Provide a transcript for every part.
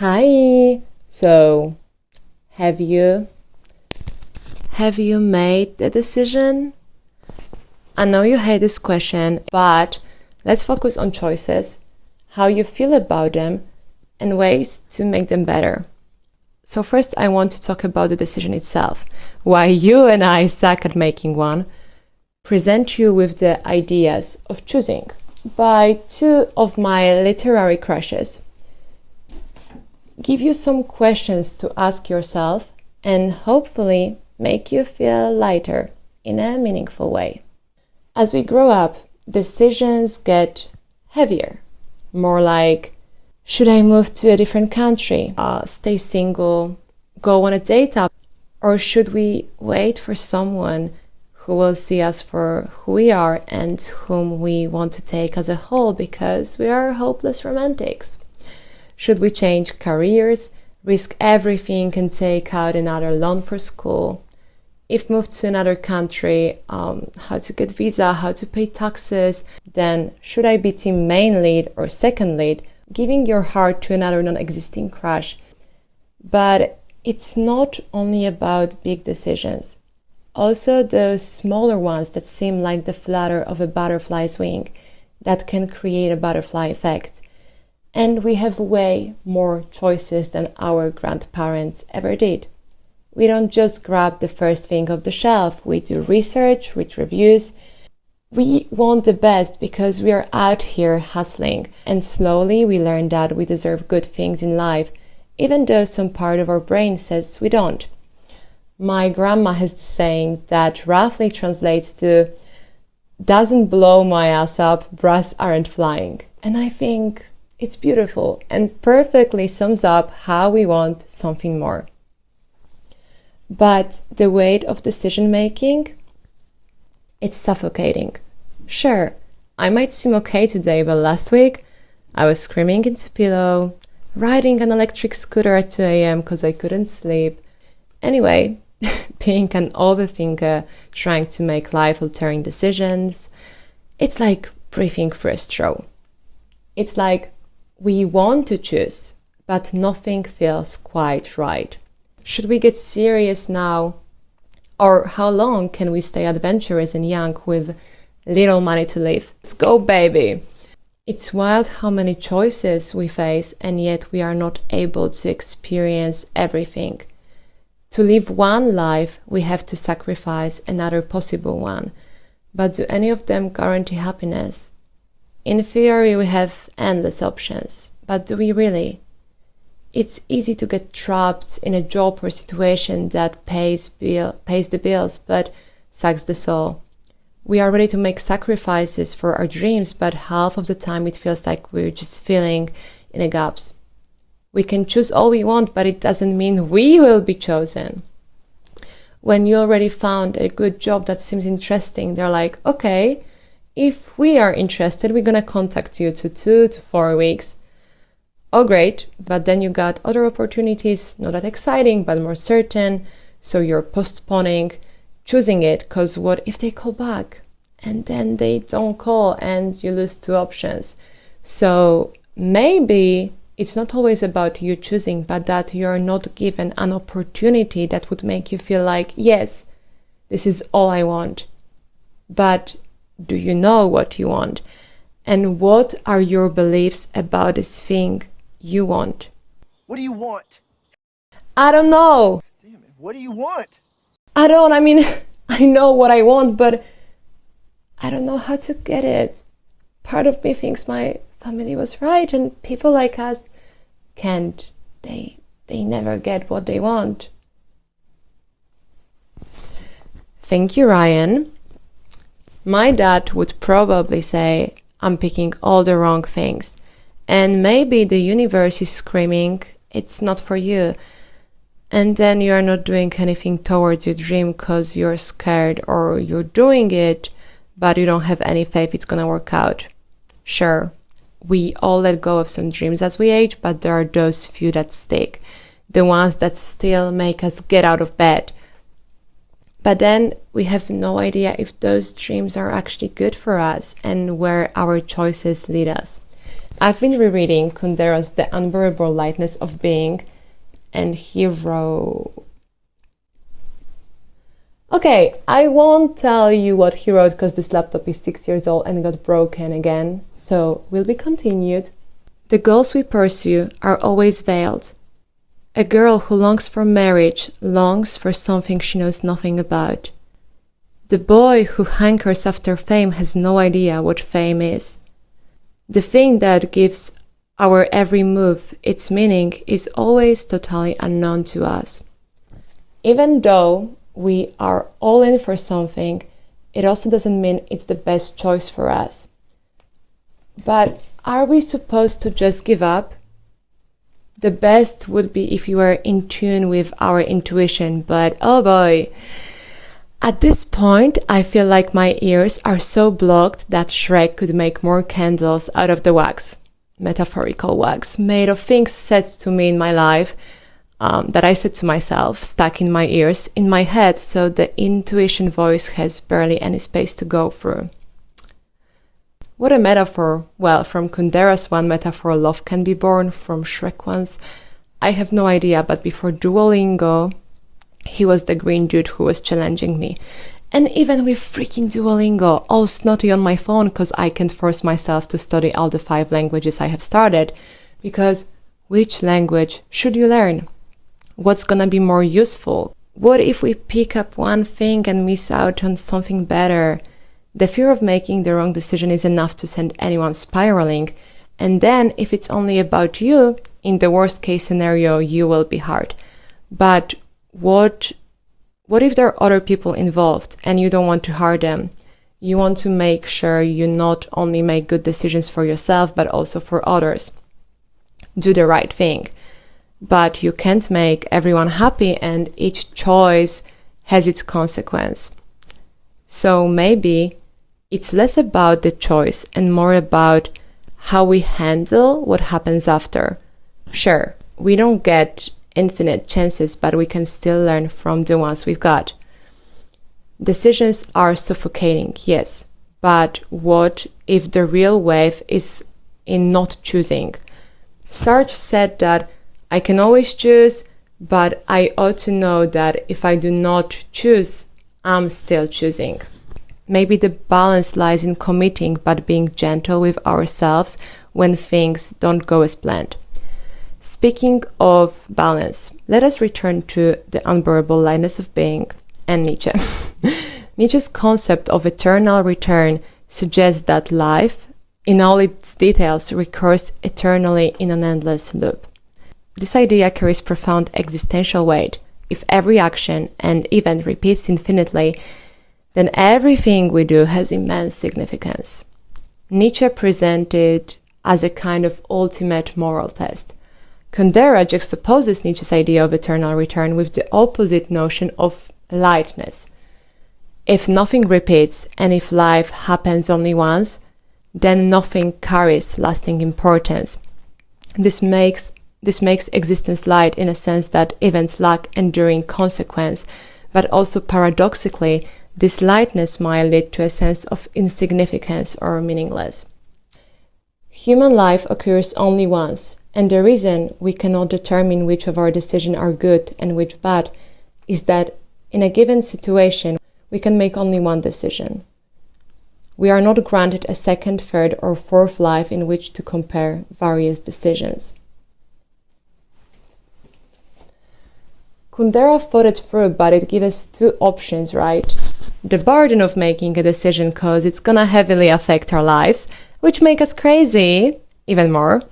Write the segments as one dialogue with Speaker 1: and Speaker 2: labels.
Speaker 1: Hi. So, have you made the decision? I know you hate this question, but let's focus on choices, how you feel about them, and ways to make them better. So first I want to talk about the decision itself, why you and I suck at making one, present you with the ideas of choosing by two of my literary crushes, give you some questions to ask yourself, and hopefully make you feel lighter in a meaningful way. As we grow up, decisions get heavier, more like, should I move to a different country, stay single, go on a date up, or should we wait for someone who will see us for who we are and whom we want to take as a whole because we are hopeless romantics? Should we change careers, risk everything and take out another loan for school? If moved to another country, how to get visa, how to pay taxes, then should I be team main lead or second lead, giving your heart to another non-existing crush? But it's not only about big decisions. Also those smaller ones that seem like the flutter of a butterfly's wing that can create a butterfly effect. And we have way more choices than our grandparents ever did. We don't just grab the first thing off the shelf. We do research, read reviews. We want the best because we are out here hustling. And slowly we learn that we deserve good things in life, even though some part of our brain says we don't. My grandma has the saying that roughly translates to, doesn't blow my ass up, brass aren't flying. And I think it's beautiful and perfectly sums up how we want something more. But the weight of decision making, it's suffocating. Sure, I might seem okay today, but last week I was screaming into pillow, riding an electric scooter at 2 a.m. because I couldn't sleep. Anyway, being an overthinker, trying to make life-altering decisions, it's like breathing through a straw. It's like we want to choose, but nothing feels quite right. Should we get serious now? Or how long can we stay adventurous and young with little money to live? Let's go, baby! It's wild how many choices we face, and yet we are not able to experience everything. To live one life, we have to sacrifice another possible one. But do any of them guarantee happiness? In theory, we have endless options, but do we really? It's easy to get trapped in a job or situation that pays the bills, but sucks the soul. We are ready to make sacrifices for our dreams, but half of the time it feels like we're just filling in the gaps. We can choose all we want, but it doesn't mean we will be chosen. When you already found a good job that seems interesting, they're like, okay, if we are interested, we're gonna contact you to 2 to 4 weeks. Oh, great, but then you got other opportunities, not that exciting, but more certain, so you're postponing choosing it, because what if they call back? And then they don't call and you lose 2 options. So maybe it's not always about you choosing, but that you're not given an opportunity that would make you feel like, yes, this is all I want. But do you know what you want? And what are your beliefs about this thing you want?
Speaker 2: What do you want?
Speaker 1: I don't know.
Speaker 2: Damn it, what do you want?
Speaker 1: I know what I want, but I don't know how to get it. Part of me thinks my family was right and people like us can't. They never get what they want. Thank you, Ryan. My dad would probably say I'm picking all the wrong things. And maybe the universe is screaming, it's not for you. And then you are not doing anything towards your dream because you're scared, or you're doing it, but you don't have any faith it's gonna work out. Sure, we all let go of some dreams as we age, but there are those few that stick. The ones that still make us get out of bed. But then we have no idea if those dreams are actually good for us and where our choices lead us. I've been rereading Kundera's The Unbearable Lightness of Being, and he wrote... Okay, I won't tell you what he wrote because this laptop is 6 years old and got broken again, so will be continued. The goals we pursue are always veiled. A girl who longs for marriage longs for something she knows nothing about. The boy who hankers after fame has no idea what fame is. The thing that gives our every move its meaning is always totally unknown to us. Even though we are all in for something, it also doesn't mean it's the best choice for us. But are we supposed to just give up? The best would be if you were in tune with our intuition, but oh boy. At this point, I feel like my ears are so blocked that Shrek could make more candles out of the wax, metaphorical wax, made of things said to me in my life, that I said to myself, stuck in my ears, in my head, so the intuition voice has barely any space to go through. What a metaphor. Well, from Kundera's one metaphor, love can be born. From Shrek one's, I have no idea, but before Duolingo, he was the green dude who was challenging me. And even with freaking Duolingo, all snotty on my phone because I can't force myself to study all the 5 languages I have started. Because which language should you learn? What's gonna be more useful? What if we pick up one thing and miss out on something better? The fear of making the wrong decision is enough to send anyone spiraling. And then, if it's only about you, in the worst case scenario, you will be hurt. But what if there are other people involved and you don't want to hurt them? You want to make sure you not only make good decisions for yourself, but also for others. Do the right thing. But you can't make everyone happy, and each choice has its consequence. So maybe it's less about the choice and more about how we handle what happens after. Sure, we don't get infinite chances, but we can still learn from the ones we've got. Decisions are suffocating, yes, but what if the real wave is in not choosing? Sartre said that I can always choose, but I ought to know that if I do not choose, I'm still choosing. Maybe the balance lies in committing but being gentle with ourselves when things don't go as planned. Speaking of balance, let us return to the unbearable lightness of being and Nietzsche. Nietzsche's concept of eternal return suggests that life, in all its details, recurs eternally in an endless loop. This idea carries profound existential weight. If every action and event repeats infinitely, then everything we do has immense significance. Nietzsche presented as a kind of ultimate moral test. Kundera juxtaposes Nietzsche's idea of eternal return with the opposite notion of lightness. If nothing repeats and if life happens only once, then nothing carries lasting importance. This makes existence light in a sense that events lack enduring consequence, but also paradoxically, this lightness might lead to a sense of insignificance or meaningless. Human life occurs only once, and the reason we cannot determine which of our decisions are good and which bad is that in a given situation, we can make only one decision. We are not granted a second, third, or fourth life in which to compare various decisions. Kundera thought it through, but it gives us 2 options, right? The burden of making a decision because it's gonna heavily affect our lives, which make us crazy, even more,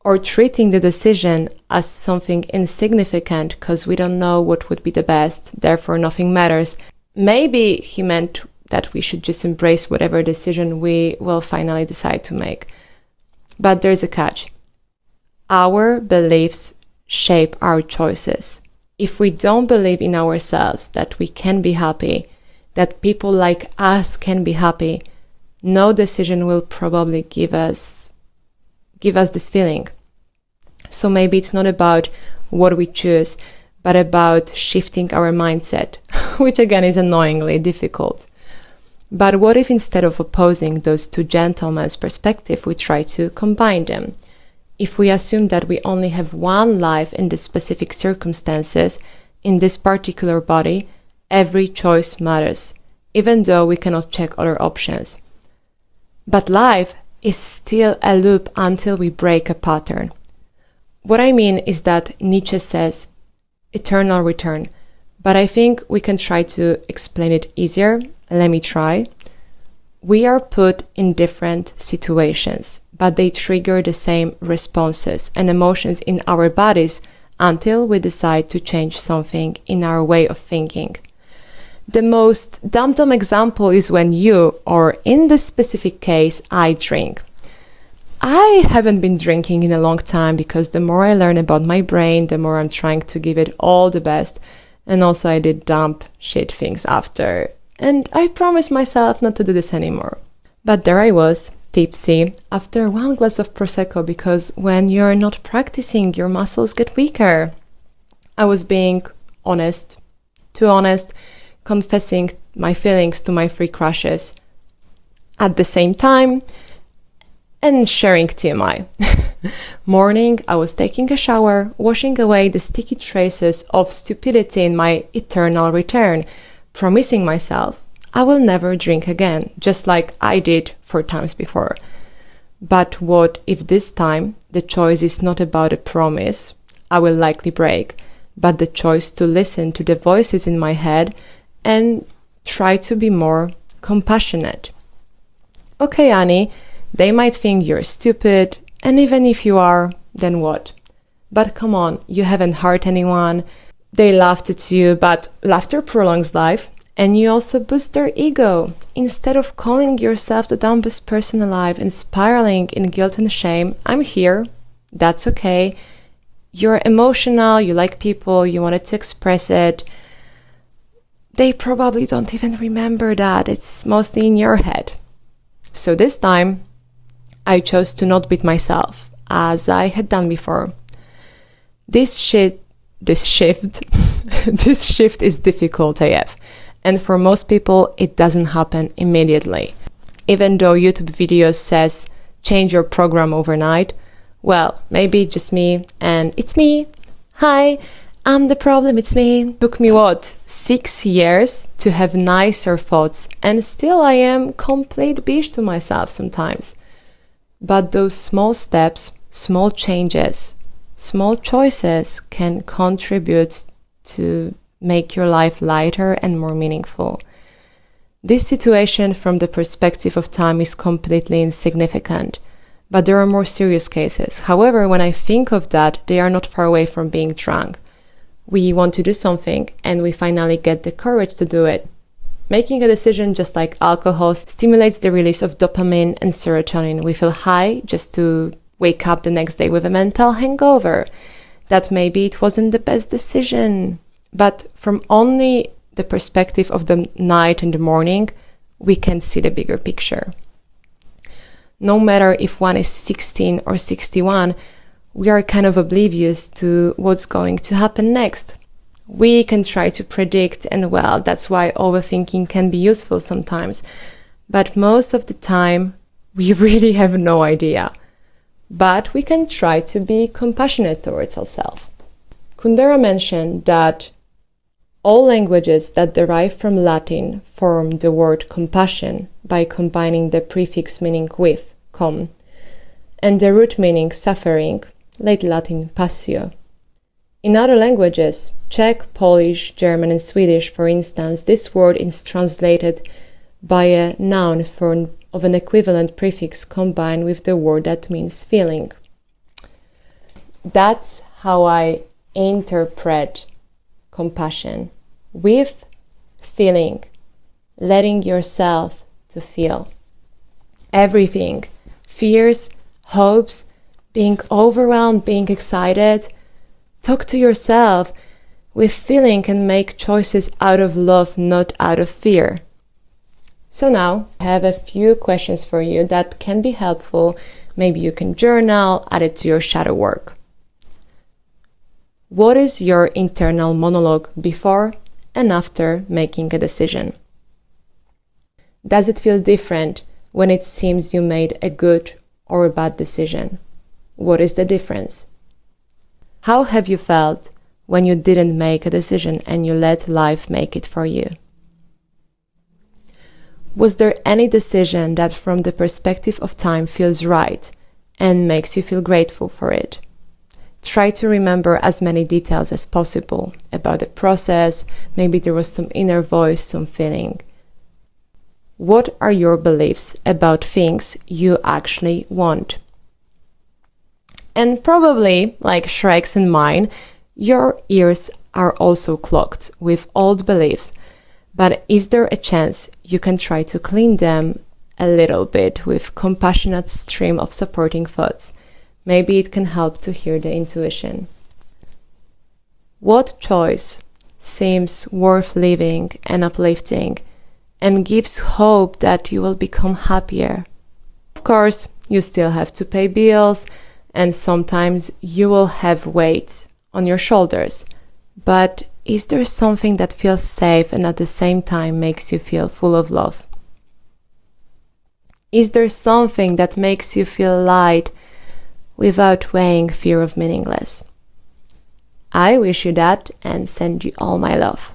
Speaker 1: or treating the decision as something insignificant because we don't know what would be the best, therefore nothing matters. Maybe he meant that we should just embrace whatever decision we will finally decide to make. But there's a catch. Our beliefs shape our choices. If we don't believe in ourselves that we can be happy, that people like us can be happy, no decision will probably give us this feeling. So maybe it's not about what we choose, but about shifting our mindset, which again is annoyingly difficult. But what if instead of opposing those two gentlemen's perspectives, we try to combine them? If we assume that we only have one life in the specific circumstances, in this particular body, every choice matters, even though we cannot check other options. But life is still a loop until we break a pattern. What I mean is that Nietzsche says eternal return, but I think we can try to explain it easier. Let me try. We are put in different situations, but they trigger the same responses and emotions in our bodies until we decide to change something in our way of thinking. The most dumb example is when you, or in this specific case, I drink. I haven't been drinking in a long time because the more I learn about my brain, the more I'm trying to give it all the best. And also I did dumb shit things after. And I promised myself not to do this anymore. But there I was, tipsy, after one glass of Prosecco, because when you're not practicing, your muscles get weaker. I was being honest, too honest, confessing my feelings to my three crushes at the same time and sharing TMI. Morning, I was taking a shower, washing away the sticky traces of stupidity in my eternal return, promising myself I will never drink again, just like I did 4 times before. But what if this time the choice is not about a promise I will likely break, but the choice to listen to the voices in my head and try to be more compassionate? Okay, Annie, they might think you're stupid, and even if you are, then what? But come on, you haven't hurt anyone. They laughed at you, but laughter prolongs life, and you also boost their ego. Instead of calling yourself the dumbest person alive and spiraling in guilt and shame, I'm here. That's okay. You're emotional, you like people, you wanted to express it. They probably don't even remember that. It's mostly in your head. So this time, I chose to not beat myself, as I had done before. This shift is difficult AF, and for most people, it doesn't happen immediately. Even though YouTube videos says, change your program overnight, well, maybe just me, and it's me. Hi, I'm the problem, it's me. Took me 6 years to have nicer thoughts, and still I am complete bitch to myself sometimes. But those small steps, small changes, small choices can contribute to make your life lighter and more meaningful. This situation from the perspective of time is completely insignificant, but there are more serious cases. However, when I think of that, they are not far away from being drunk. We want to do something and we finally get the courage to do it. Making a decision, just like alcohol, stimulates the release of dopamine and serotonin. We feel high just to wake up the next day with a mental hangover. That maybe it wasn't the best decision. But from only the perspective of the night and the morning, we can see the bigger picture. No matter if one is 16 or 61, we are kind of oblivious to what's going to happen next. We can try to predict, and well, that's why overthinking can be useful sometimes. But most of the time, we really have no idea. But we can try to be compassionate towards ourselves. Kundera mentioned that all languages that derive from Latin form the word compassion by combining the prefix meaning with, com, and the root meaning suffering, late Latin passio. In other languages, Czech, Polish, German, and Swedish, for instance, this word is translated by a noun of an equivalent prefix combined with the word that means feeling. That's how I interpret compassion, with feeling, letting yourself to feel everything, fears, hopes, being overwhelmed, being excited. Talk to yourself with feeling and make choices out of love, not out of fear. So now I have a few questions for you that can be helpful. Maybe you can journal, add it to your shadow work. What is your internal monologue before and after making a decision? Does it feel different when it seems you made a good or a bad decision? What is the difference? How have you felt when you didn't make a decision and you let life make it for you? Was there any decision that from the perspective of time feels right and makes you feel grateful for it? Try to remember as many details as possible about the process. Maybe there was some inner voice, some feeling. What are your beliefs about things you actually want? And probably, like Shrek's and mine, your ears are also clogged with old beliefs. But is there a chance you can try to clean them a little bit with compassionate stream of supporting thoughts? Maybe it can help to hear the intuition. What choice seems worth living and uplifting and gives hope that you will become happier? Of course, you still have to pay bills and sometimes you will have weight on your shoulders. But is there something that feels safe and at the same time makes you feel full of love? Is there something that makes you feel light without weighing fear of meaningless? I wish you that and send you all my love.